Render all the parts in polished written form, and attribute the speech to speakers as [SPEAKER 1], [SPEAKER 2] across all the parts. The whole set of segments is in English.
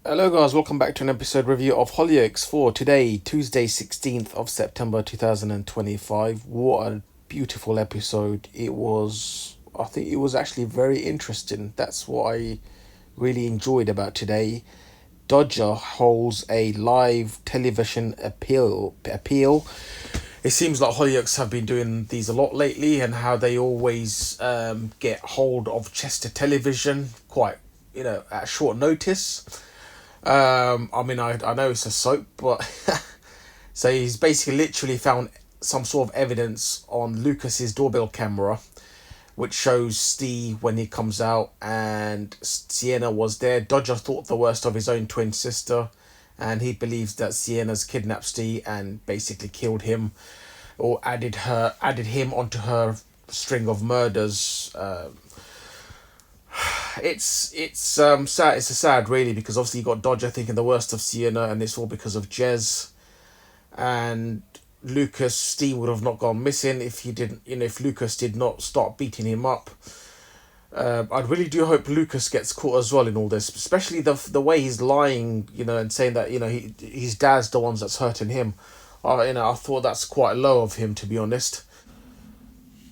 [SPEAKER 1] Hello guys, welcome back to an episode review of Hollyoaks for today, Tuesday 16th of September 2025. What a beautiful episode. I think it was actually very interesting. That's what I really enjoyed about today. Dodger holds a live television appeal. It seems like Hollyoaks have been doing these a lot lately, and how they always get hold of Chester television quite, at short notice. I know it's a soap, but so he's basically literally found some sort of evidence on Lucas's doorbell camera, which shows Steve when he comes out, and Sienna was there. Dodger thought the worst of his own twin sister, and he believes that Sienna's kidnapped Steve and basically killed him, or added him onto her string of murders. It's sad. It's a sad, really, because obviously you got Dodger thinking the worst of Sienna, and it's all because of Jez. And Lucas, Steve would have not gone missing if he didn't. If Lucas did not start beating him up. I really do hope Lucas gets caught as well in all this, especially the way he's lying, and saying that his dad's the ones that's hurting him. I thought that's quite low of him, to be honest.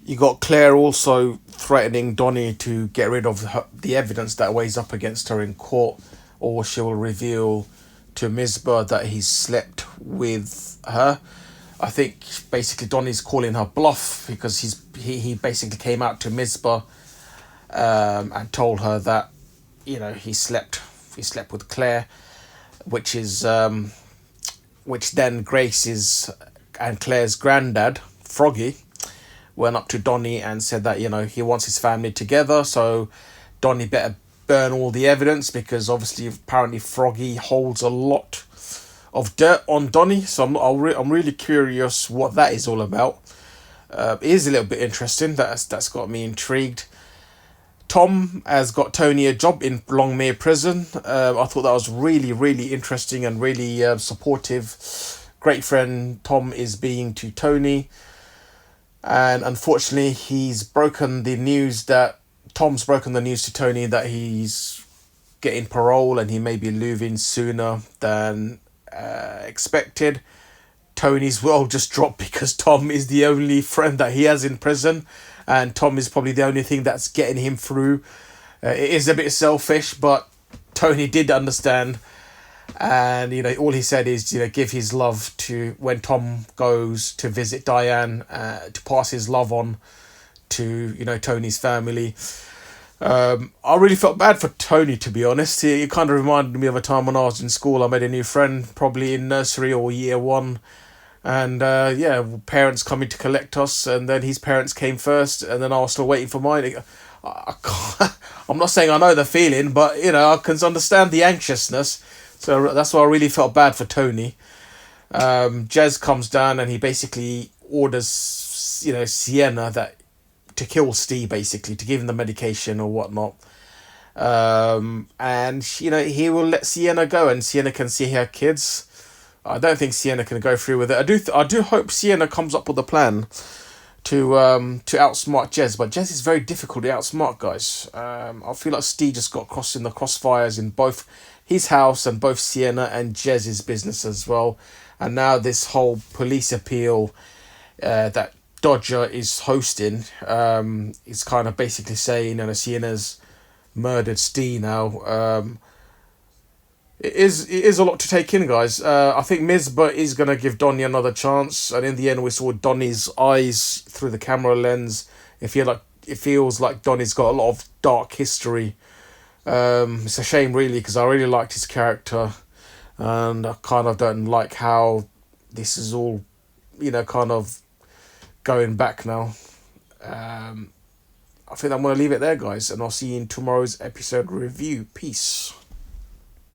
[SPEAKER 1] You got Claire also threatening Donnie to get rid of the evidence that weighs up against her in court, or she will reveal to Misbah that he's slept with her. I think basically Donnie's calling her bluff, because he basically came out to Misbah and told her that he slept with Claire, which is which then Grace's and Claire's granddad Froggy went up to Donnie and said that he wants his family together, so Donnie better burn all the evidence, because obviously apparently Froggy holds a lot of dirt on Donnie. So I'm really curious what that is all about. It is a little bit interesting. That's got me intrigued. Tom has got Tony a job in Longmere prison. I thought that was really, really interesting and really supportive. Great friend Tom is being to Tony. And unfortunately, Tom's broken the news to Tony that he's getting parole and he may be leaving sooner than expected. Tony's world just dropped, because Tom is the only friend that he has in prison, and Tom is probably the only thing that's getting him through. It is a bit selfish, but Tony did understand. And all he said is give his love to, when Tom goes to visit Diane, to pass his love on to Tony's family. I really felt bad for Tony, to be honest. It kind of reminded me of a time when I was in school. I made a new friend, probably in nursery or year one, and parents coming to collect us, and then his parents came first, and then I was still waiting for mine. I'm not saying I know the feeling, but I can understand the anxiousness. So that's why I really felt bad for Tony. Jez comes down and he basically orders, Sienna to kill Steve, basically, to give him the medication or whatnot. And he will let Sienna go, and Sienna can see her kids. I don't think Sienna can go through with it. I do hope Sienna comes up with a plan to outsmart Jez, but Jez is very difficult to outsmart, guys. I feel like Steve just got crossed in the crossfires in both his house and both Sienna and Jez's business as well. And now this whole police appeal that Dodger is hosting is kind of basically saying, Sienna's murdered Steve now. It is a lot to take in, guys. I think Misbah is going to give Donnie another chance, and in the end we saw Donnie's eyes through the camera lens. It feels like Donnie's got a lot of dark history. It's a shame, really, because I really liked his character, and I kind of don't like how this is all, kind of going back now. I think I'm going to leave it there, guys, and I'll see you in tomorrow's episode review. Peace.